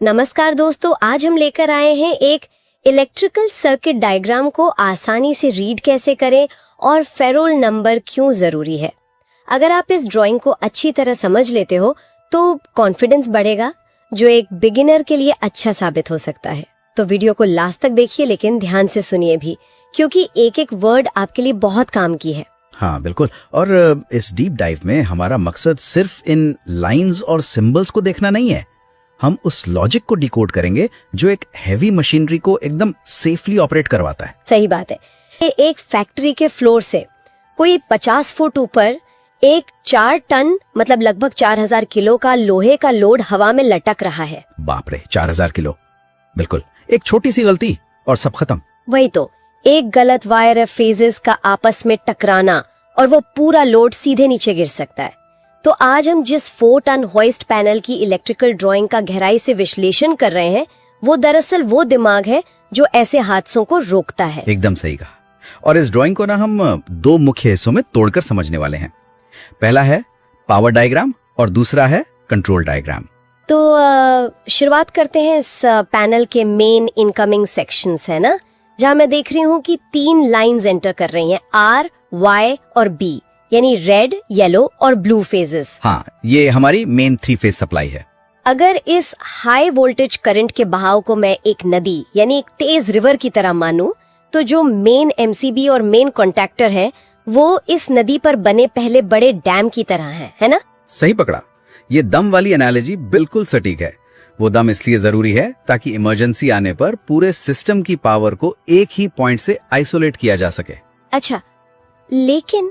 नमस्कार दोस्तों, आज हम लेकर आए हैं एक इलेक्ट्रिकल सर्किट डायग्राम को आसानी से रीड कैसे करें और फेरोल नंबर क्यों जरूरी है। अगर आप इस ड्राइंग को अच्छी तरह समझ लेते हो तो कॉन्फिडेंस बढ़ेगा, जो एक बिगिनर के लिए अच्छा साबित हो सकता है। तो वीडियो को लास्ट तक देखिए, लेकिन ध्यान से सुनिए भी, क्योंकि एक एक वर्ड आपके लिए बहुत काम की है। हाँ बिल्कुल। और इस डीप डाइव में हमारा मकसद सिर्फ इन लाइंस और सिंबल्स को देखना नहीं है, हम उस लॉजिक को डिकोड करेंगे जो एक हैवी मशीनरी को एकदम सेफली ऑपरेट करवाता है। सही बात है। एक फैक्ट्री के फ्लोर से कोई 50 फुट ऊपर एक 4 टन मतलब लगभग 4000 किलो का लोहे का लोड हवा में लटक रहा है। बाप रे, 4000 किलो! बिल्कुल, एक छोटी सी गलती और सब खत्म। वही तो, एक गलत वायर या फेजेस का आपस में टकराना और वो पूरा लोड सीधे नीचे गिर सकता है। तो आज हम जिस 4 टन होइस्ट पैनल की इलेक्ट्रिकल ड्राइंग का गहराई से विश्लेषण कर रहे हैं, वो दरअसल वो दिमाग है जो ऐसे हादसों को रोकता है। एकदम सही कहा। और इस ड्राइंग को ना हम 2 मुख्य हिस्सों में तोड़कर समझने वाले हैं। पहला है पावर डायग्राम और दूसरा है कंट्रोल डायग्राम। तो शुरुआत करते हैं इस पैनल के मेन इनकमिंग सेक्शंस है ना, जहां मैं देख रही हूँ कि 3 लाइंस एंटर कर रही हैं, आर, वाई और बी, यानी रेड, येलो और ब्लू फेजेस। हाँ, ये हमारी मेन 3 फेज सप्लाई है। अगर इस हाई वोल्टेज करंट के बहाव को मैं एक नदी यानी एक तेज रिवर की तरह मानूं, तो जो मेन एमसीबी और मेन कॉन्टैक्टर है वो इस नदी पर बने पहले बड़े डैम की तरह है ना? सही पकड़ा। ये दम वाली एनालॉजी बिल्कुल सटीक है। वो दम इसलिए जरूरी है ताकि इमरजेंसी आने पर पूरे सिस्टम की पावर को एक ही पॉइंट से आइसोलेट किया जा सके। अच्छा, लेकिन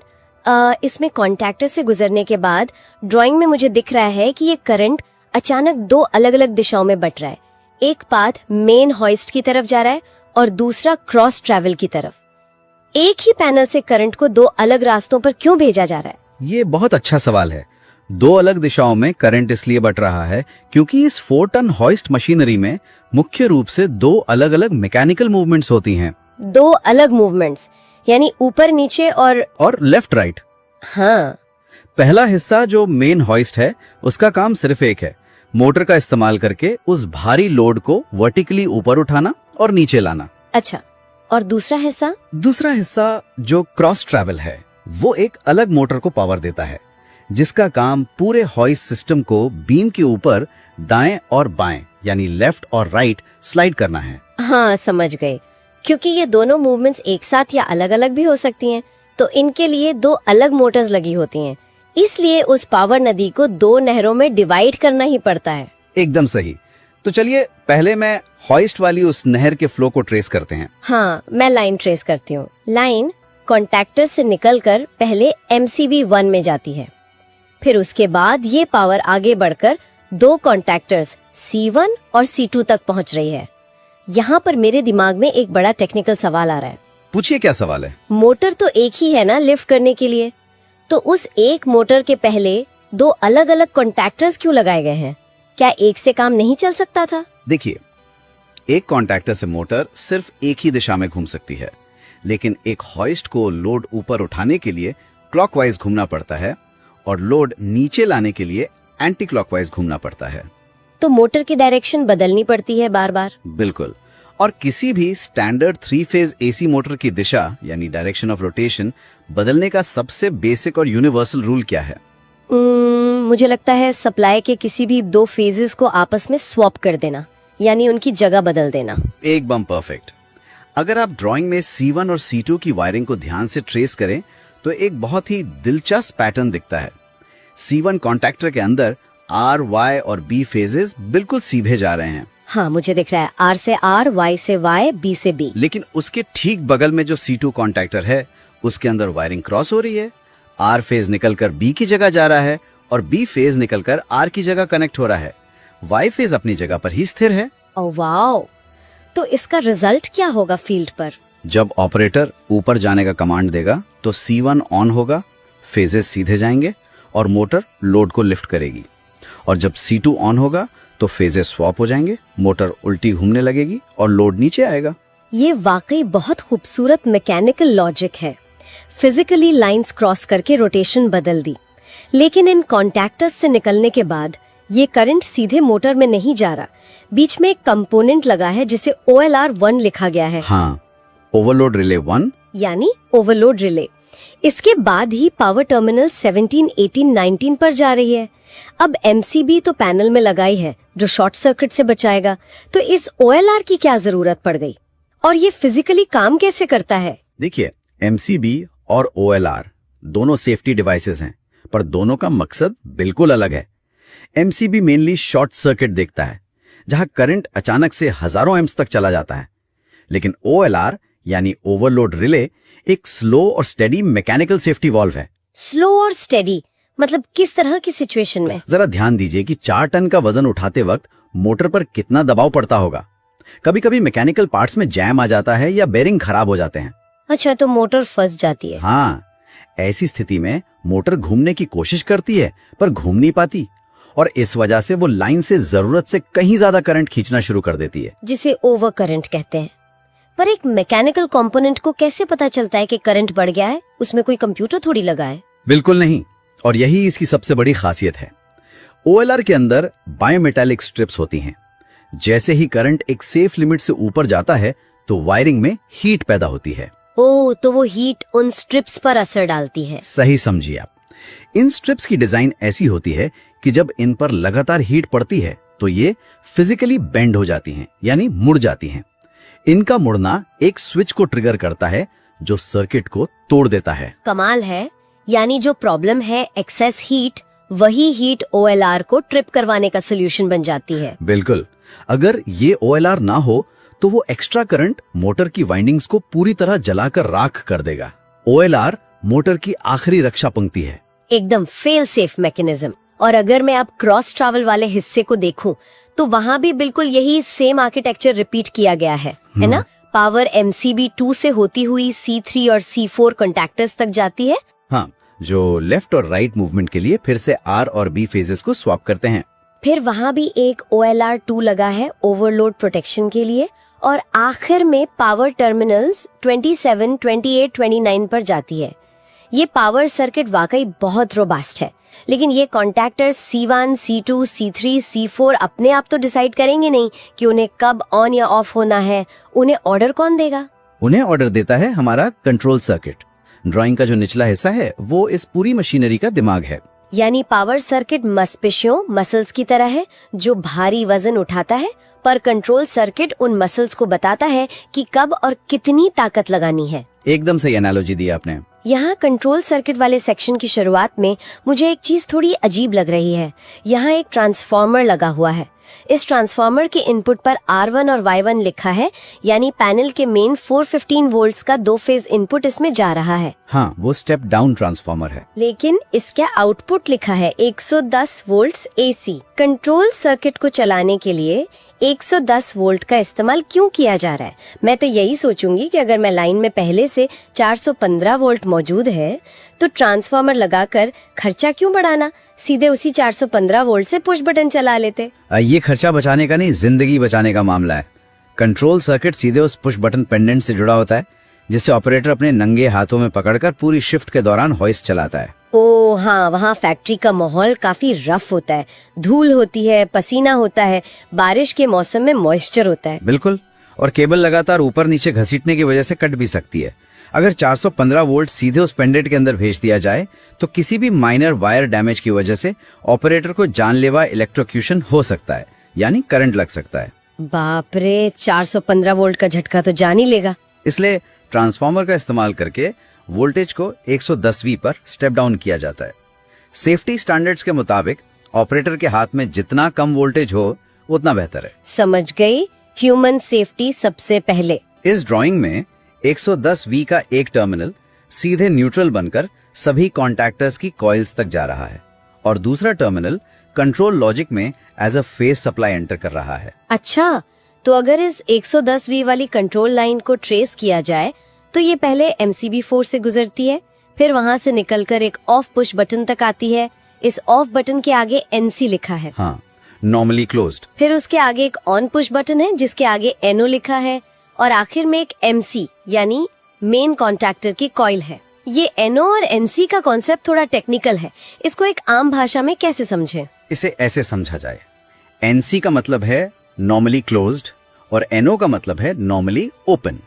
इसमें कॉन्टैक्टर से गुजरने के बाद ड्राइंग में मुझे दिख रहा है कि ये करंट अचानक 2 अलग अलग दिशाओं में बट रहा है। एक पाथ मेन हॉइस्ट की तरफ जा रहा है और दूसरा क्रॉस ट्रैवल की तरफ। एक ही पैनल से करंट को 2 अलग रास्तों पर क्यों भेजा जा रहा है? ये बहुत अच्छा सवाल है। 2 अलग दिशाओं में करंट इसलिए बट रहा है क्योंकि इस 4 टन हॉइस्ट मशीनरी में मुख्य रूप से 2 अलग अलग मैकेनिकल मूवमेंट्स होती हैं। 2 अलग मूवमेंट्स यानी ऊपर नीचे और लेफ्ट राइट। हाँ। पहला हिस्सा जो मेन हॉइस्ट है, उसका काम सिर्फ एक है, मोटर का इस्तेमाल करके उस भारी लोड को वर्टिकली ऊपर उठाना और नीचे लाना। अच्छा, और दूसरा हिस्सा जो क्रॉस ट्रैवल है, वो एक अलग मोटर को पावर देता है, जिसका काम पूरे हॉइस्ट सिस्टम को बीम के ऊपर दाएं और बाएं यानी लेफ्ट और राइट स्लाइड करना है। हाँ, समझ गए। क्योंकि ये दोनों मूवमेंट्स एक साथ या अलग अलग भी हो सकती हैं, तो इनके लिए 2 अलग मोटर्स लगी होती हैं। इसलिए उस पावर नदी को 2 नहरों में डिवाइड करना ही पड़ता है। एकदम सही। तो चलिए पहले मैं हॉइस्ट वाली उस नहर के फ्लो को ट्रेस करते हैं। हाँ, मैं लाइन ट्रेस करती हूँ। लाइन कॉन्टैक्टर से निकलकर पहले MCB 1 में जाती है, फिर उसके बाद ये पावर आगे बढ़कर 2 कॉन्टैक्टर्स C1 और C2 तक पहुँच रही है। यहाँ पर मेरे दिमाग में एक बड़ा टेक्निकल सवाल आ रहा है। पूछिए, क्या सवाल है? मोटर तो एक ही है ना लिफ्ट करने के लिए, तो उस एक मोटर के पहले 2 अलग अलग कॉन्टैक्टर्स क्यों लगाए गए हैं? क्या एक से काम नहीं चल सकता था? देखिए, एक कॉन्टैक्टर से मोटर सिर्फ एक ही दिशा में घूम सकती है, लेकिन एक हॉइस्ट को लोड ऊपर उठाने के लिए क्लॉकवाइज घूमना पड़ता है और लोड नीचे लाने के लिए एंटी क्लॉकवाइज घूमना पड़ता है। तो मोटर की डायरेक्शन बदलनी पड़ती है बार बार। बिल्कुल। और किसी भी स्टैंडर्ड 3 फेज AC मोटर की दिशा यानी डायरेक्शन ऑफ रोटेशन बदलने का सबसे बेसिक और यूनिवर्सल रूल क्या है? मुझे लगता है सप्लाई के किसी भी 2 फेजेस को आपस में स्वैप कर देना, यानी उनकी जगह बदल देना। एकदम परफेक्ट। अगर आप ड्राइंग में C1 और C2 की वायरिंग को ध्यान से ट्रेस करें तो एक बहुत ही दिलचस्प पैटर्न दिखता है। C1 कॉन्टैक्टर के अंदर R, Y और B फेजेस बिल्कुल सीधे जा रहे हैं। हाँ, मुझे दिख रहा है, R से R, Y से Y, B से B। लेकिन उसके ठीक बगल में जो C2 कॉन्टैक्टर है, उसके अंदर वायरिंग क्रॉस हो रही है। R फेज निकलकर B की जगह जा रहा है और B फेज निकलकर R की जगह कनेक्ट हो रहा है। Y फेज अपनी जगह पर ही स्थिर है। Oh wow! तो इसका रिजल्ट क्या होगा फील्ड पर? जब ऑपरेटर ऊपर जाने का कमांड देगा तो C1 ऑन होगा, फेजेस सीधे जाएंगे और मोटर लोड को लिफ्ट करेगी। और जब C2 ऑन होगा तो फेजेस स्वैप हो जाएंगे, मोटर उल्टी घूमने लगेगी और लोड नीचे आएगा। ये वाकई बहुत खूबसूरत मैकेनिकल लॉजिक है। फिजिकली लाइंस क्रॉस करके रोटेशन बदल दी, लेकिन इन कॉन्टैक्टर्स से निकलने के बाद ये करंट सीधे मोटर में नहीं जा रहा, बीच में एक कंपोनेंट लगा है जिसे OLR1 लिखा गया है। हाँ, ओवरलोड रिले 1 यानी ओवरलोड रिले। इसके बाद ही पावर टर्मिनल 17, 18, 19 पर जा रही है। अब MCB तो पैनल में लगाई है जो शॉर्ट सर्किट से बचाएगा, तो इस OLR की क्या जरूरत पड़ गई और ये फिजिकली काम कैसे करता है? देखिए, MCB और OLR दोनों सेफ्टी डिवाइसेस हैं, पर दोनों का मकसद बिल्कुल अलग है। MCB मेनली शॉर्ट सर्किट देखता है, जहां करंट अचानक से हजारों एम्प्स तक चला जाता है, लेकिन OLR यानी ओवरलोड रिले एक स्लो और स्टेडी मैकेनिकल सेफ्टी वॉल्व है। स्लो और स्टेडी मतलब किस तरह की सिचुएशन में? जरा ध्यान दीजिए कि 4 टन का वजन उठाते वक्त मोटर पर कितना दबाव पड़ता होगा। कभी कभी मैकेनिकल पार्ट्स में जैम आ जाता है या बेरिंग खराब हो जाते हैं। अच्छा, तो मोटर फंस जाती है। हाँ, ऐसी स्थिति में मोटर घूमने की कोशिश करती है पर घूम नहीं पाती, और इस वजह से वो लाइन से जरूरत से कहीं ज्यादा करंट खींचना शुरू कर देती है, जिसे ओवर करंट कहते हैं। पर एक मैकेनिकल कंपोनेंट को कैसे पता चलता है कि करंट बढ़ गया है? उसमें कोई कंप्यूटर थोड़ी लगा है। बिल्कुल नहीं, और यही इसकी सबसे बड़ी खासियत है। OLR के अंदर बायोमेटालिक स्ट्रिप्स होती हैं। जैसे ही करंट एक सेफ लिमिट से ऊपर जाता है तो वायरिंग में हीट पैदा होती है। ओह, तो वो हीट उन स्ट्रिप्स पर असर डालती है। सही समझिए आप। इन स्ट्रिप्स की डिजाइन ऐसी होती है कि जब इन पर लगातार हीट पड़ती है तो ये फिजिकली बेंड हो जाती हैं, यानी मुड़ जाती हैं। इनका मुड़ना एक स्विच को ट्रिगर करता है जो सर्किट को तोड़ देता है। कमाल है, यानी जो प्रॉब्लम है एक्सेस हीट, वही हीट OLR को ट्रिप करवाने का सोल्यूशन बन जाती है। बिल्कुल, अगर ये OLR ना हो तो वो एक्स्ट्रा करंट मोटर की वाइंडिंग्स को पूरी तरह जलाकर राख कर देगा। OLR मोटर की आखिरी रक्षा पंक्ति है, एकदम फेल सेफ मैकेनिज्म। और अगर मैं अब क्रॉस ट्रैवल वाले हिस्से को देखूं तो वहां भी बिल्कुल यही सेम आर्किटेक्चर रिपीट किया गया है ना? पावर MCB 2 से होती हुई C3 और C4 कॉन्टैक्टर्स तक जाती है। हाँ, जो लेफ्ट और राइट मूवमेंट के लिए फिर से R और B फेजेस को स्वैप करते हैं। फिर वहां भी एक OLR2 लगा है ओवरलोड प्रोटेक्शन के लिए, और आखिर में पावर टर्मिनल्स 27, 28, 29 पर जाती है। ये पावर सर्किट वाकई बहुत रोबास्ट है, लेकिन ये contactors C1, C2, C3, C4 अपने आप तो डिसाइड करेंगे नहीं कि उन्हें कब ऑन या ऑफ होना है। उन्हें ऑर्डर कौन देगा? उन्हें ऑर्डर देता है हमारा कंट्रोल सर्किट। ड्राइंग का जो निचला हिस्सा है वो इस पूरी मशीनरी का दिमाग है। यानी पावर सर्किट मांसपेशियों मसल्स की तरह है जो भारी वजन उठाता है, पर कंट्रोल सर्किट उन मसल्स को बताता है कि कब और कितनी ताकत लगानी है। एकदम सही एनालॉजी दी आपने। यहाँ कंट्रोल सर्किट वाले सेक्शन की शुरुआत में मुझे एक चीज थोड़ी अजीब लग रही है। यहाँ एक ट्रांसफार्मर लगा हुआ है। इस ट्रांसफार्मर के इनपुट पर R1 और Y1 लिखा है, यानी पैनल के मेन 415 वोल्ट्स का 2 फेज इनपुट इसमें जा रहा है। हाँ, वो स्टेप डाउन ट्रांसफार्मर है। लेकिन इसका आउटपुट लिखा है 110 वोल्ट्स AC। कंट्रोल सर्किट को चलाने के लिए 110 वोल्ट का इस्तेमाल क्यों किया जा रहा है? मैं तो यही सोचूंगी कि अगर मैं लाइन में पहले से 415 वोल्ट मौजूद है तो ट्रांसफार्मर लगाकर खर्चा क्यों बढ़ाना, सीधे उसी 415 वोल्ट से पुश बटन चला लेते। ये खर्चा बचाने का नहीं, जिंदगी बचाने का मामला है। कंट्रोल सर्किट सीधे उस पुश बटन पेंडेंट से जुड़ा होता है जिसे ऑपरेटर अपने नंगे हाथों में पकड़कर पूरी शिफ्ट के दौरान हॉइस्ट चलाता है। ओ हाँ, वहाँ फैक्ट्री का माहौल काफी रफ होता है, धूल होती है, पसीना होता है, बारिश के मौसम में मॉइस्चर होता है। बिल्कुल, और केबल लगातार ऊपर नीचे घसीटने की वजह से कट भी सकती है। अगर 415 वोल्ट सीधे उस पेंडेंट के अंदर भेज दिया जाए तो किसी भी माइनर वायर डैमेज की वजह से ऑपरेटर को जानलेवा इलेक्ट्रोक्यूशन हो सकता है, यानी करंट लग सकता है। बाप रे, 415 वोल्ट का झटका तो जान ही लेगा। इसलिए ट्रांसफार्मर का इस्तेमाल करके वोल्टेज को 110V पर स्टेप डाउन किया जाता है। सेफ्टी स्टैंडर्ड्स के मुताबिक ऑपरेटर के हाथ में जितना कम वोल्टेज हो उतना बेहतर है। समझ गई, ह्यूमन सेफ्टी सबसे पहले। इस ड्राइंग में 110V का एक टर्मिनल सीधे न्यूट्रल बनकर सभी कॉन्टैक्टर्स की कॉइल्स तक जा रहा है और दूसरा टर्मिनल कंट्रोल लॉजिक में as a phase supply enter कर रहा है। अच्छा, तो अगर इस 110V वाली कंट्रोल लाइन को ट्रेस किया जाए तो ये पहले MCB4 से गुजरती है, फिर वहां से निकलकर एक ऑफ पुश बटन तक आती है। इस ऑफ बटन के आगे NC लिखा है। हाँ, नॉर्मली क्लोज्ड। फिर उसके आगे एक ऑन पुश बटन है जिसके आगे NO लिखा है, और आखिर में एक MC यानी मेन कॉन्टैक्टर की कॉइल है। ये एनओ और एनसी का कॉन्सेप्ट थोड़ा टेक्निकल है, इसको एक आम भाषा में कैसे समझें? इसे ऐसे समझा जाए, एनसी का मतलब है नॉर्मली क्लोज्ड और एनओ का मतलब है नॉर्मली ओपन।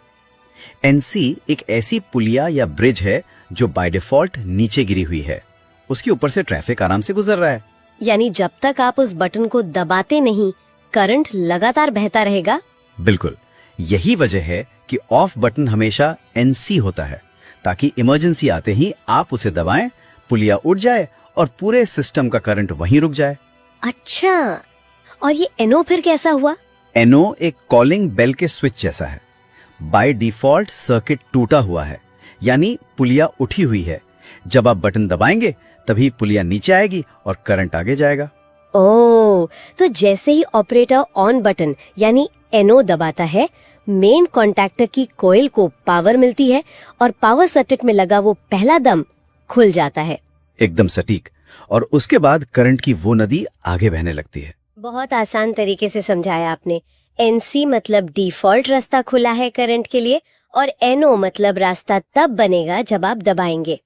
एनसी एक ऐसी पुलिया या ब्रिज है जो बाय डिफॉल्ट नीचे गिरी हुई है, उसके ऊपर से ट्रैफिक आराम से गुजर रहा है। यानी जब तक आप उस बटन को दबाते नहीं, करंट लगातार बहता रहेगा। बिल्कुल, यही वजह है कि ऑफ बटन हमेशा एनसी होता है, ताकि इमरजेंसी आते ही आप उसे दबाएं, पुलिया उठ जाए और पूरे सिस्टम का करंट वहीं रुक जाए। अच्छा, और ये एनओ फिर कैसा हुआ? एनओ एक कॉलिंग बेल के स्विच जैसा है। बाय डिफॉल्ट सर्किट टूटा हुआ है, यानी पुलिया उठी हुई है। जब आप बटन दबाएंगे तभी पुलिया नीचे आएगी और करंट आगे जाएगा। ओह, तो जैसे ही ऑपरेटर ऑन बटन यानी एनओ दबाता है, मेन कॉन्टैक्टर की कॉइल को पावर मिलती है और पावर सर्किट में लगा वो पहला दम खुल जाता है। एकदम सटीक। और उसके बाद करंट की वो नदी आगे बहने लगती है। बहुत आसान तरीके से समझाया आपने। एनसी मतलब डिफॉल्ट रास्ता खुला है करंट के लिए, और एनओ मतलब रास्ता तब बनेगा जब आप दबाएंगे।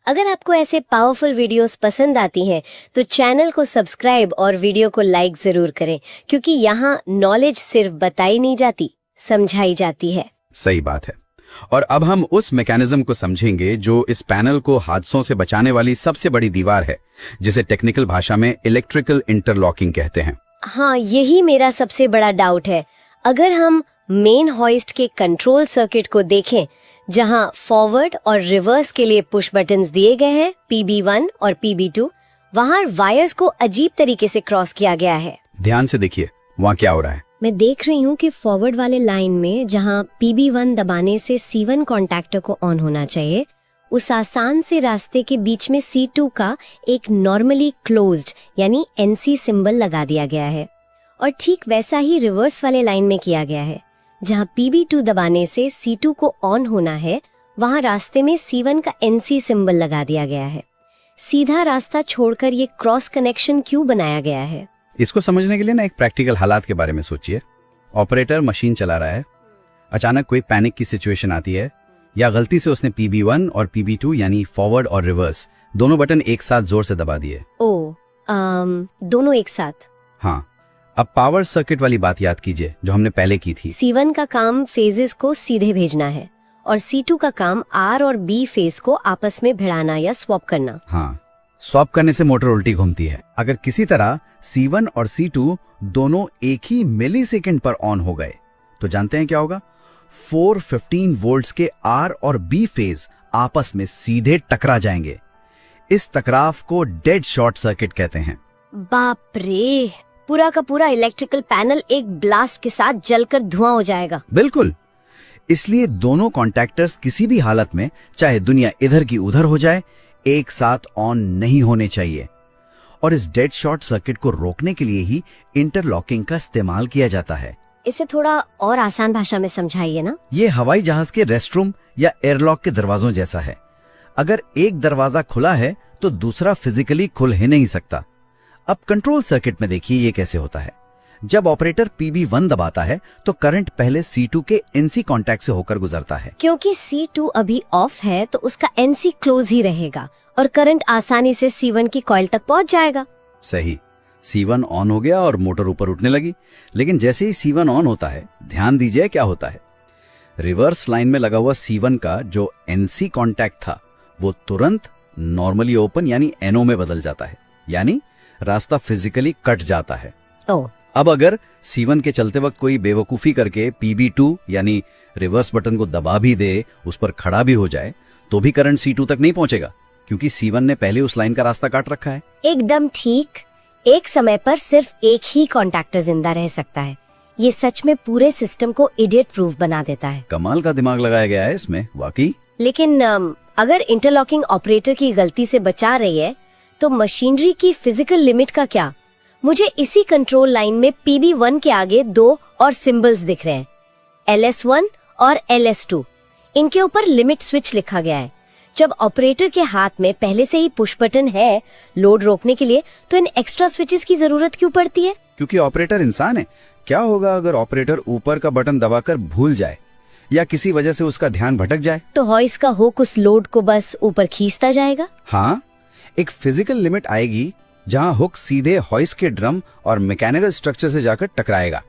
अगर आपको ऐसे पावरफुल वीडियोस पसंद आती हैं तो चैनल को सब्सक्राइब और वीडियो को लाइक जरूर करें, क्योंकि यहाँ नॉलेज सिर्फ बताई नहीं जाती, समझाई जाती है। सही बात है। और अब हम उस मैकेनिज्म को समझेंगे जो इस पैनल को हादसों से बचाने वाली सबसे बड़ी दीवार है, जिसे टेक्निकल भाषा में इलेक्ट्रिकल इंटरलॉकिंग कहते हैं। हाँ, यही मेरा सबसे बड़ा डाउट है। अगर हम मेन हॉइस्ट के कंट्रोल सर्किट को देखें, जहां फॉरवर्ड और रिवर्स के लिए पुश बटन्स दिए गए हैं, PB1 और PB2, वहां वायर्स को अजीब तरीके से क्रॉस किया गया है। ध्यान से देखिए वहाँ क्या हो रहा है। मैं देख रही हूँ कि फॉरवर्ड वाले लाइन में जहां PB1 दबाने से C1 कॉन्टैक्टर को ऑन होना चाहिए, उस आसान से रास्ते के बीच में C2 का एक नॉर्मली क्लोज्ड यानी NC सिंबल लगा दिया गया है। और ठीक वैसा ही रिवर्स वाले लाइन में किया गया है, जहां PB2 दबाने से C2 को ऑन होना है, वहां रास्ते में C1 का NC सिंबल लगा दिया गया है। सीधा रास्ता छोड़कर ये क्रॉस कनेक्शन क्यों बनाया गया है? इसको समझने के लिए ना एक प्रैक्टिकल हालात के बारे में सोचिए। ऑपरेटर मशीन चला रहा है, अचानक कोई पैनिक की सिचुएशन आती है, या गलती से उसने PB1 और PB2 यानी फॉरवर्ड और रिवर्स दोनों बटन एक साथ जोर से दबा दिए। दोनों एक साथ? हाँ। अब पावर सर्किट वाली बात याद कीजिए जो हमने पहले की थी। C1 का काम फेजेस को सीधे भेजना है और C2 का काम R और B फेज को आपस में भिड़ाना या स्वैप करना। हाँ, स्वैप करने से मोटर उल्टी घूमती है। अगर किसी तरह C1 और C2 दोनों एक ही मिलीसेकंड पर ऑन हो गए तो जानते हैं क्या होगा? 415 वोल्ट्स के R और B फेज आपस में सीधे टकरा जाएंगे। इस टकराव को डेड शॉर्ट सर्किट कहते हैं। बाप रे, पूरा का पूरा इलेक्ट्रिकल पैनल एक ब्लास्ट के साथ जलकर धुआं हो जाएगा। बिल्कुल, इसलिए दोनों कॉन्टैक्टर्स किसी भी हालत में, चाहे दुनिया इधर की उधर हो जाए, एक साथ ऑन नहीं होने चाहिए। और इस डेड शॉर्ट सर्किट को रोकने के लिए ही इंटरलॉकिंग का इस्तेमाल किया जाता है। इसे थोड़ा और आसान भाषा में समझाइए ना। ये हवाई जहाज के रेस्टरूम या एयरलॉक के दरवाजों जैसा है। अगर एक दरवाजा खुला है तो दूसरा फिजिकली खुल ही नहीं सकता। अब कंट्रोल सर्किट में देखिए ये कैसे होता है। जब ऑपरेटर PB1 दबाता है तो करंट पहले C2 के NC कॉन्टैक्ट से होकर गुजरता है। क्योंकि C2 अभी ऑफ है तो उसका NC क्लोज ही रहेगा और करंट आसानी से C1 की कॉइल तक पहुंच जाएगा। सही, C1 ऑन हो गया और मोटर ऊपर उठने लगी। लेकिन जैसे ही C1 ऑन होता है, ध्यान दीजिए क्या होता है। रिवर्स लाइन में लगा हुआ C1 का जो NC कॉन्टैक्ट था वो तुरंत नॉर्मली ओपन यानी NO में बदल जाता है, यानी रास्ता फिजिकली कट जाता है। अब अगर C1 के चलते वक्त कोई बेवकूफी करके PB2 यानी रिवर्स बटन को दबा भी दे, उस पर खड़ा भी हो जाए, तो भी करंट C2 तक नहीं पहुंचेगा, क्योंकि C1 ने पहले उस लाइन का रास्ता काट रखा है। एकदम ठीक। एक समय पर सिर्फ एक ही कॉन्टैक्टर जिंदा रह सकता है। ये सच में पूरे सिस्टम को इडियट प्रूफ बना देता है। कमाल का दिमाग लगाया गया है इसमें, वाकई। लेकिन अगर इंटरलॉकिंग ऑपरेटर की गलती से बचा रही है तो मशीनरी की फिजिकल लिमिट का क्या? मुझे इसी कंट्रोल लाइन में PB1 के आगे दो और सिंबल्स दिख रहे हैं, LS1 और LS2। इनके ऊपर लिमिट स्विच लिखा गया है। जब ऑपरेटर के हाथ में पहले से ही पुश बटन है लोड रोकने के लिए, तो इन एक्स्ट्रा स्विचेस की जरूरत क्यों पड़ती है? क्योंकि ऑपरेटर इंसान है। क्या होगा अगर ऑपरेटर ऊपर का बटन दबाकर भूल जाए या किसी वजह से उसका ध्यान भटक जाए तो हॉइस का हुक उस लोड को बस ऊपर खींचता जाएगा। हाँ, एक फिजिकल लिमिट आएगी जहां हुक सीधे हॉइस के ड्रम और मैकेनिकल स्ट्रक्चर से जाकर टकराएगा।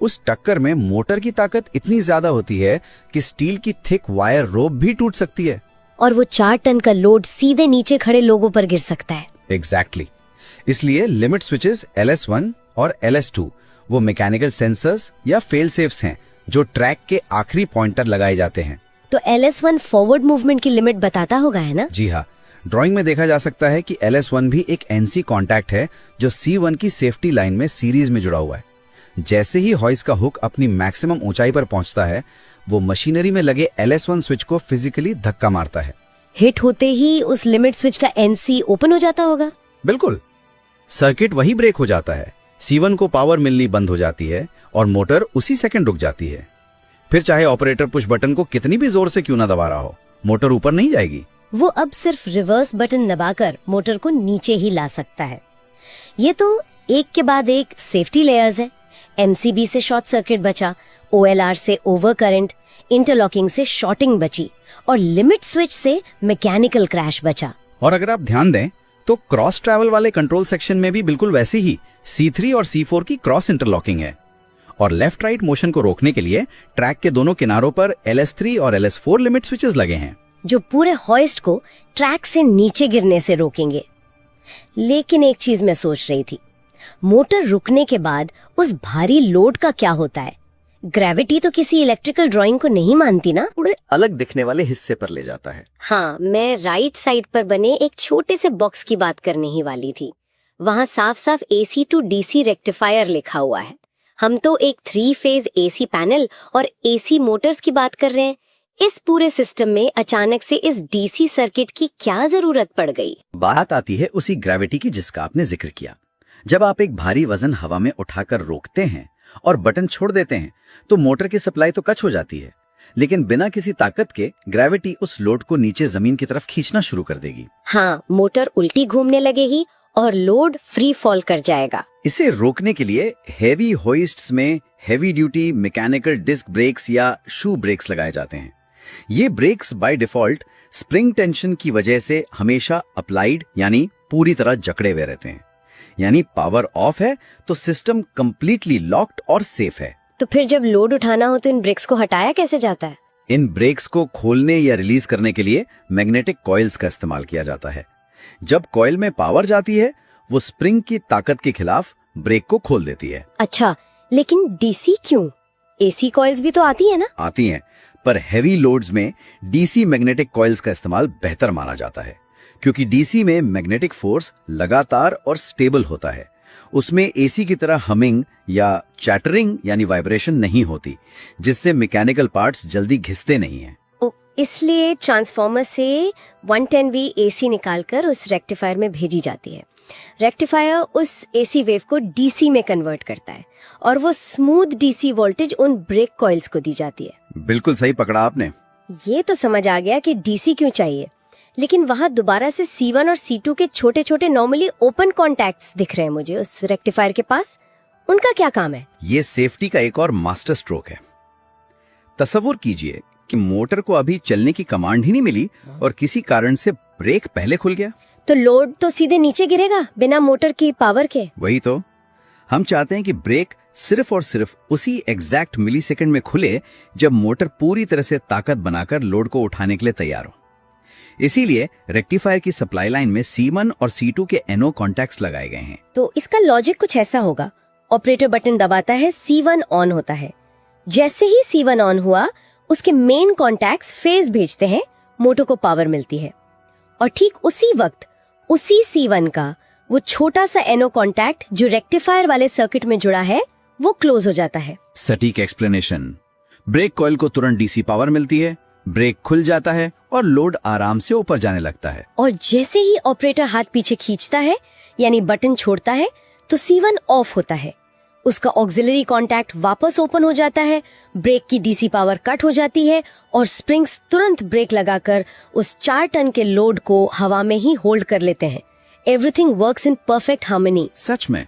उस टक्कर में मोटर की ताकत इतनी ज्यादा होती है कि स्टील की थिक वायर रोप भी टूट सकती है और वो 4 टन का लोड सीधे नीचे खड़े लोगों पर गिर सकता है। एग्जैक्टली इसलिए लिमिट स्विचेस LS1 और LS2 वो मैकेनिकल सेंसर्स या फेल सेफ्स हैं जो ट्रैक के आखिरी पॉइंटर लगाए जाते हैं। तो LS1 फॉरवर्ड मूवमेंट की लिमिट बताता होगा, है ना? जी हाँ, ड्राइंग में देखा जा सकता है कि LS1 भी एक NC कॉन्टैक्ट है जो C1 की सेफ्टी लाइन में सीरीज में जुड़ा हुआ है। जैसे ही हॉइस का हुक अपनी मैक्सिमम ऊंचाई पर पहुंचता है, वो मशीनरी में लगे LS1 स्विच को फिजिकली धक्का मारता है। हिट होते ही उस लिमिट स्विच का NC ओपन हो जाता होगा। बिल्कुल, सर्किट वही ब्रेक हो जाता है, C1 को पावर मिलनी बंद हो जाती है और मोटर उसी सेकंड रुक जाती है। फिर चाहे ऑपरेटर पुश बटन को कितनी भी जोर से क्यों ना दबा रहा हो, मोटर ऊपर नहीं जाएगी। वो अब सिर्फ रिवर्स बटन दबाकर मोटर को नीचे ही ला सकता है। ये तो एक के बाद एक सेफ्टी लेयर्स है। MCB से शॉर्ट सर्किट बचा, OLR से ओवर करंट, इंटरलॉकिंग से शॉर्टिंग बची और लिमिट स्विच से मैकेनिकल क्रैश बचा। और अगर आप ध्यान दें तो क्रॉस ट्रैवल वाले कंट्रोल सेक्शन में भी बिल्कुल वैसी ही C3 और C4 की क्रॉस इंटरलॉकिंग है। और लेफ्ट राइट मोशन को रोकने के लिए ट्रैक के दोनों किनारों पर LS3 और LS4 लिमिट स्विचेस लगे हैं जो पूरे हॉइस्ट को ट्रैक से नीचे गिरने से रोकेंगे। लेकिन एक चीज मैं सोच रही थी, मोटर रुकने के बाद उस भारी लोड का क्या होता है? ग्रेविटी तो किसी इलेक्ट्रिकल ड्राइंग को नहीं मानती ना। उन्हें अलग दिखने वाले हिस्से पर ले जाता है। हाँ, मैं राइट साइड पर बने एक छोटे से बॉक्स की बात करने ही वाली थी। वहाँ साफ साफ AC to DC रेक्टिफायर लिखा हुआ है। हम तो एक 3 फेज AC पैनल और AC मोटर्स की बात कर रहे हैं। इस पूरे सिस्टम में अचानक से इस DC सर्किट की क्या जरूरत पड़ गई? बात आती है उसी ग्रेविटी की जिसका आपने जिक्र किया। जब आप एक भारी वजन हवा में उठाकर रोकते हैं और बटन छोड़ देते हैं तो मोटर की सप्लाई तो कच हो जाती है, लेकिन बिना किसी ताकत के ग्रेविटी उस लोड को नीचे जमीन की तरफ खींचना शुरू कर देगी। हाँ, मोटर उल्टी घूमने लगेगी और लोड फ्री फॉल कर जाएगा। इसे रोकने के लिए हेवी होइस्ट्स में heavy duty mechanical disc brakes या शू ब्रेक्स लगाए जाते हैं। ये brakes by default spring tension की वजह से हमेशा अप्लाइड यानी पूरी तरह जकड़े हुए रहते हैं। यानी पावर ऑफ है तो सिस्टम कंप्लीटली लॉक्ड और सेफ है। तो फिर जब लोड उठाना हो तो इन ब्रेक्स को हटाया कैसे जाता है? इन ब्रेक्स को खोलने या रिलीज करने के लिए मैग्नेटिक कॉइल्स का इस्तेमाल किया जाता है। जब कॉइल में पावर जाती है, वो स्प्रिंग की ताकत के खिलाफ ब्रेक को खोल देती है। अच्छा, लेकिन DC क्यों? AC कॉइल्स भी तो आती है ना? आती हैं, पर हैवी लोड्स में DC मैग्नेटिक कॉइल्स का इस्तेमाल बेहतर माना जाता है, क्योंकि DC में मैग्नेटिक फोर्स लगातार और स्टेबल होता है। उसमें AC की तरह हमिंग या चैटरिंग यानी वाइब्रेशन नहीं होती, जिससे मैकेनिकल पार्ट्स जल्दी घिसते नहीं हैं। इसलिए ट्रांसफार्मर से 110V AC निकालकर उस रेक्टिफायर में भेजी जाती है। रेक्टिफायर उस AC वेव को DC में कन्वर्ट करता है और वो स्मूथ DC वोल्टेज उन ब्रेक कॉइल्स को दी जाती है। बिल्कुल सही पकड़ा आपने। ये तो समझ आ गया कि DC क्यों चाहिए, लेकिन वहाँ दोबारा से C1 और C2 के छोटे छोटे नॉर्मली ओपन कॉन्टैक्ट्स दिख रहे हैं मुझे उस रेक्टिफायर के पास। उनका क्या काम है? ये सेफ्टी का एक और मास्टर स्ट्रोक है। तसव्वुर कीजिए कि मोटर को अभी चलने की कमांड ही नहीं मिली और किसी कारण से ब्रेक पहले खुल गया, तो लोड तो सीधे नीचे गिरेगा बिना मोटर की पावर के। वही तो हम चाहते हैं कि ब्रेक सिर्फ और सिर्फ उसी एग्जैक्ट मिलीसेकंड में खुले जब मोटर पूरी तरह से ताकत बनाकर लोड को उठाने के लिए तैयार हो। इसीलिए रेक्टिफायर की सप्लाई लाइन में C1 और C2 के NO कॉन्टैक्ट्स लगाए गए हैं। तो इसका लॉजिक कुछ ऐसा होगा, ऑपरेटर बटन दबाता है, C1 ऑन होता है। जैसे ही C1 ऑन हुआ, उसके मेन कॉन्टैक्ट्स फेज भेजते हैं, मोटर को पावर मिलती है। और ठीक उसी वक्त उसी C1 का वो छोटा सा NO कॉन्टैक्ट जो रेक्टिफायर वाले सर्किट में जुड़ा है, वो क्लोज हो जाता है। सटीक एक्सप्लेनेशन। ब्रेक कॉइल को तुरंत DC पावर मिलती है, ब्रेक खुल जाता है और लोड आराम से ऊपर जाने लगता है। और जैसे ही ऑपरेटर हाथ पीछे खींचता है यानी बटन छोड़ता है तो C1 ऑफ होता है। उसका ऑक्सिलरी कॉन्टैक्ट वापस ओपन हो जाता है, ब्रेक की DC पावर कट हो जाती है और स्प्रिंग्स तुरंत ब्रेक लगाकर उस 4 टन के लोड को हवा में ही होल्ड कर लेते हैं। Everything works in perfect harmony. सच में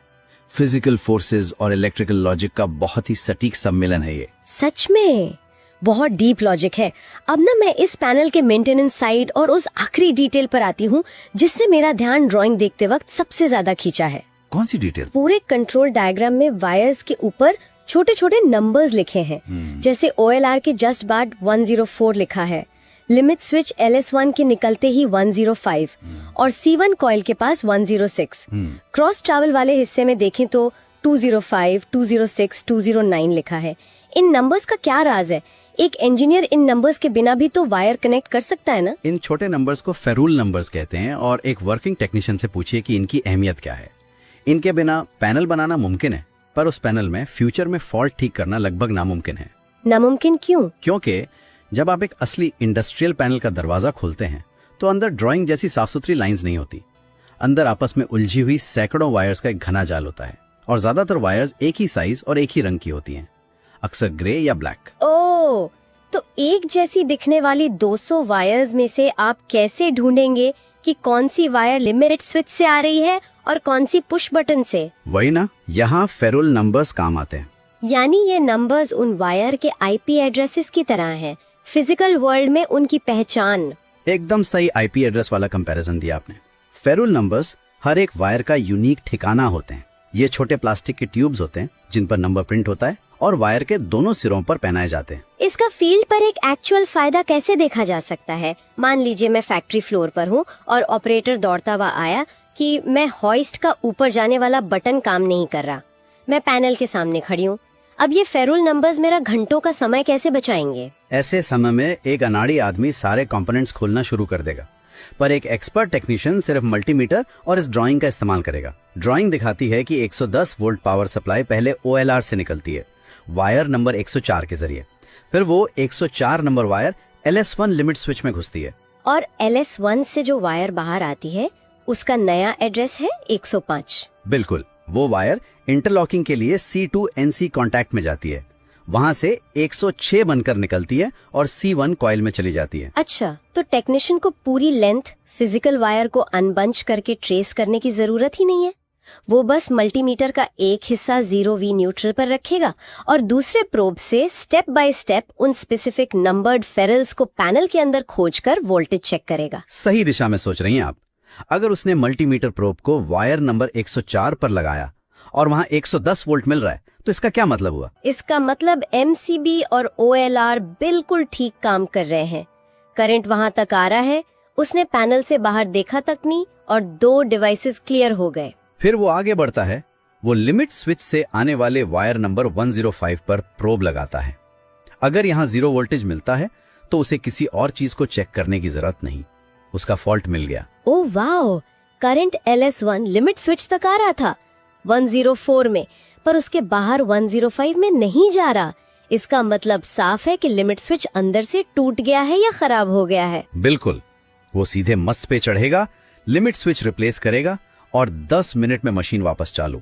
फिजिकल फोर्सेस और इलेक्ट्रिकल लॉजिक का बहुत ही सटीक सम्मेलन है ये। सच में बहुत डीप लॉजिक है। अब ना मैं इस पैनल के मेंटेनेंस साइड और उस आखिरी डिटेल पर आती हूँ जिससे मेरा ध्यान ड्राइंग देखते वक्त सबसे ज्यादा खींचा है। कौन सी डिटेल? पूरे कंट्रोल डायग्राम में वायर्स के ऊपर छोटे छोटे नंबर्स लिखे हैं। जैसे OLR के जस्ट बाद 104 लिखा है, लिमिट स्विच LS1 के निकलते ही 105 और C1 कॉइल के पास 106। क्रॉस ट्रैवल वाले हिस्से में देखें तो 205, 206, 209 लिखा है। इन नंबर्स का क्या राज है? एक इंजीनियर इन नंबर्स के बिना भी तो वायर कनेक्ट कर सकता है ना? इन छोटे नंबर्स को फेरूल नंबर्स कहते हैं और एक वर्किंग टेक्नीशियन से पूछिए कि इनकी अहमियत क्या है। इनके बिना पैनल बनाना मुमकिन है, पर उस पैनल में फ्यूचर में फॉल्ट ठीक करना लगभग नामुमकिन है। नामुमकिन क्यों? क्योंकि जब आप एक असली इंडस्ट्रियल पैनल का दरवाजा खोलते हैं तो अंदर ड्राइंग जैसी साफ सुथरी लाइंस नहीं होती। अंदर आपस में उलझी हुई सैकड़ों वायर्स का एक घना जाल होता है और ज्यादातर वायर्स एक ही साइज और एक ही रंग की होती हैं, अक्सर ग्रे या ब्लैक। ओह, तो एक जैसी दिखने वाली 200 वायर्स में से आप कैसे ढूंढेंगे कि कौन सी वायर लिमिट स्विच से आ रही है और कौन सी पुश बटन से? वही ना, यहाँ फेरूल नंबर्स काम आते हैं। यानी ये नंबर्स उन वायर के IP एड्रेसेस की तरह हैं, फिजिकल वर्ल्ड में उनकी पहचान। एकदम सही IP एड्रेस वाला कंपैरिजन दिया आपने। फेरूल नंबर्स हर एक वायर का यूनिक ठिकाना होते हैं। ये छोटे प्लास्टिक के ट्यूब्स होते हैं जिन पर नंबर प्रिंट होता है और वायर के दोनों सिरों पर पहनाए जाते हैं। इसका फील्ड पर एक एक्चुअल फायदा कैसे देखा जा सकता है? मान लीजिए मैं फैक्ट्री फ्लोर पर हूँ और ऑपरेटर दौड़ता हुआ आया कि मैं हॉइस्ट का ऊपर जाने वाला बटन काम नहीं कर रहा। मैं पैनल के सामने खड़ी हूँ। अब ये फेरूल नंबर्स मेरा घंटों का समय कैसे बचाएंगे? ऐसे समय में एक अनाड़ी आदमी सारे कंपोनेंट्स खोलना शुरू कर देगा, पर एक एक्सपर्ट टेक्नीशियन सिर्फ मल्टीमीटर और इस ड्राइंग का इस्तेमाल करेगा। ड्राइंग दिखाती है कि 110 वोल्ट पावर सप्लाई पहले OLR से निकलती है, वायर नंबर 104 के जरिए। फिर वो 104 number wire LS1 limit switch में घुसती है और LS1 से जो वायर बाहर आती है उसका नया एड्रेस है 105। बिल्कुल, वो वायर इंटरलॉकिंग के लिए C2NC कॉन्टैक्ट में जाती है। वहां से 106 बनकर निकलती है और C1 कॉइल में चली जाती है। अच्छा, तो टेक्नीशियन को पूरी लेंथ फिजिकल वायर को अनबंच करके ट्रेस करने की जरूरत ही नहीं है। वो बस मल्टीमीटर का एक हिस्सा 0V न्यूट्रल पर रखेगा और दूसरे प्रोब से स्टेप बाय स्टेप उन स्पेसिफिक नंबर्ड फेरल्स को पैनल के अंदर खोजकर वोल्टेज चेक करेगा। सही दिशा में सोच रही हैं आप। अगर उसने मल्टीमीटर प्रोब को वायर नंबर 104 पर लगाया और वहां 110 वोल्ट मिल रहा है, तो इसका क्या मतलब हुआ? इसका मतलब MCB और OLR बिल्कुल ठीक काम कर रहे हैं। करंट वहां तक आ रहा है, उसने पैनल से बाहर देखा तक नहीं और 2 डिवाइसेस क्लियर हो गए। फिर वो आगे बढ़ता है, वो लिमिट स्विच से आने वाले वायर नंबर 105 पर प्रोब लगाता है। अगर यहाँ 0 वोल्टेज मिलता है तो उसे किसी और चीज को चेक करने की जरूरत नहीं, उसका फॉल्ट मिल गया। Oh wow, current LS1 limit switch तक आ रहा था 104 में, पर उसके बाहर 105 में नहीं जा रहा। इसका मतलब साफ है कि लिमिट स्विच अंदर से टूट गया है या खराब हो गया है। बिल्कुल, वो सीधे मस्त पे चढ़ेगा, लिमिट स्विच रिप्लेस करेगा और 10 मिनट में मशीन वापस चालू।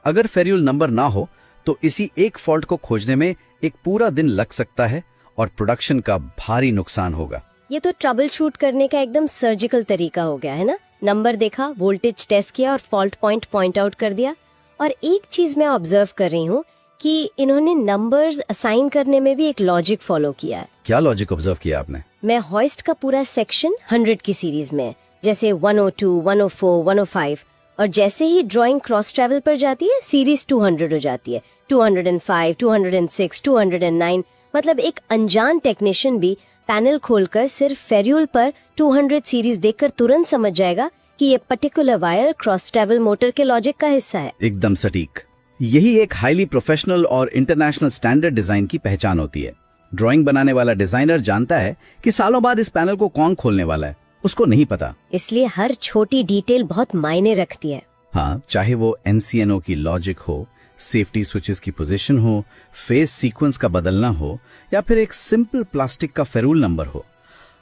अगर फेरूल नंबर ना हो तो इसी एक फॉल्ट को खोजने में एक पूरा दिन लग सकता है और प्रोडक्शन का भारी नुकसान होगा। ये तो ट्रबल शूट करने का एकदम सर्जिकल तरीका हो गया है ना। नंबर देखा, वोल्टेज टेस्ट किया और फॉल्ट पॉइंट आउट कर दिया। और एक चीज मैं ऑब्जर्व कर रही हूँ कि इन्होंने नंबर्स असाइन करने में भी एक लॉजिक फॉलो किया है। क्या लॉजिक ऑब्जर्व किया आपने? मैं हॉइस्ट का पूरा सेक्शन 100 की सीरीज में है, जैसे 102, 104, 105, और जैसे ही ड्राइंग क्रॉस ट्रैवल पर जाती है सीरीज 200 हो जाती है। 205, 206, 209। मतलब एक अनजान टेक्नीशियन भी पैनल खोलकर सिर्फ फेरूल पर 200 सीरीज देखकर तुरंत समझ जाएगा कि ये particular wire cross travel motor के लॉजिक का हिस्सा है। एकदम सटीक। यही एक हाईली प्रोफेशनल और इंटरनेशनल स्टैंडर्ड डिजाइन की पहचान होती है। ड्राइंग बनाने वाला डिजाइनर जानता है कि सालों बाद इस पैनल को कौन खोलने वाला है, उसको नहीं पता। इसलिए हर छोटी डिटेल बहुत मायने रखती है। हाँ, चाहे वो NCNO की लॉजिक हो, सेफ्टी स्विचेस की पोजीशन हो, फेज सीक्वेंस का बदलना हो या फिर एक सिंपल प्लास्टिक का फेरूल नंबर हो,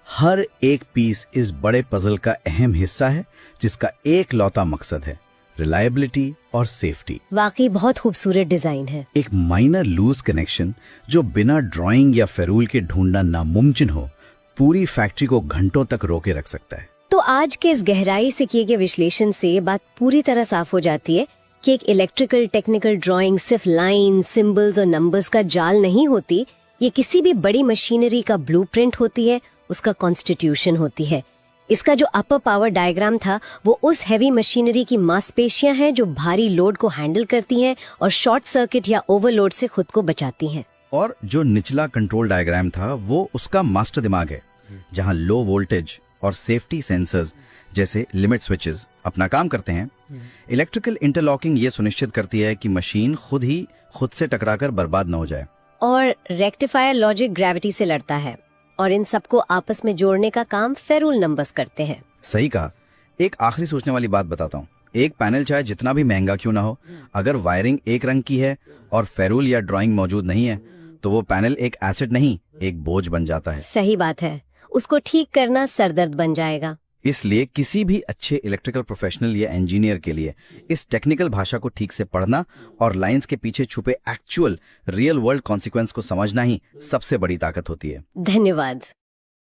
हर एक पीस इस बड़े पजल का अहम हिस्सा है जिसका एक लौता मकसद है, रिलायबिलिटी और सेफ्टी। वाकई बहुत खूबसूरत डिजाइन है। एक माइनर लूज कनेक्शन जो बिना ड्राइंग या फेरूल के ढूंढना नामुमकिन हो, पूरी फैक्ट्री को घंटों तक रोके रख सकता है। तो आज के इस गहराई से किए गए विश्लेषण से ये बात पूरी तरह साफ हो जाती है कि एक इलेक्ट्रिकल टेक्निकल ड्राइंग सिर्फ लाइन, सिंबल्स और नंबर्स का जाल नहीं होती। ये किसी भी बड़ी मशीनरी का ब्लूप्रिंट होती है, उसका कॉन्स्टिट्यूशन होती है। इसका जो अपर पावर डायग्राम था वो उस हैवी मशीनरी की मांसपेशियां हैं जो भारी लोड को हैंडल करती हैं और शॉर्ट सर्किट या ओवरलोड से खुद को बचाती हैं। और जो निचला कंट्रोल डायग्राम था वो उसका मास्टर दिमाग है, जहां लो वोल्टेज और सेफ्टी सेंसर्स जैसे लिमिट स्विचेस अपना काम करते हैं। इलेक्ट्रिकल इंटरलॉकिंग ये सुनिश्चित करती है कि मशीन खुद से टकराकर बर्बाद न हो जाए। और रेक्टिफायर लॉजिक ग्रेविटी से लड़ता है और इन सबको आपस में जोड़ने का काम फेरुल नंबर्स करते हैं। सही कहा। एक आखिरी सोचने वाली बात बताता हूँ। एक पैनल चाहे जितना भी महंगा क्यों ना हो, अगर वायरिंग एक रंग की है और फेरुल या ड्राइंग मौजूद नहीं है तो वो पैनल एक एसेट नहीं, एक बोझ बन जाता है। सही बात है, उसको ठीक करना सरदर्द बन जाएगा। इसलिए किसी भी अच्छे इलेक्ट्रिकल प्रोफेशनल या इंजीनियर के लिए इस टेक्निकल भाषा को ठीक से पढ़ना और लाइंस के पीछे छुपे एक्चुअल रियल वर्ल्ड कॉन्सिक्वेंस को समझना ही सबसे बड़ी ताकत होती है। धन्यवाद।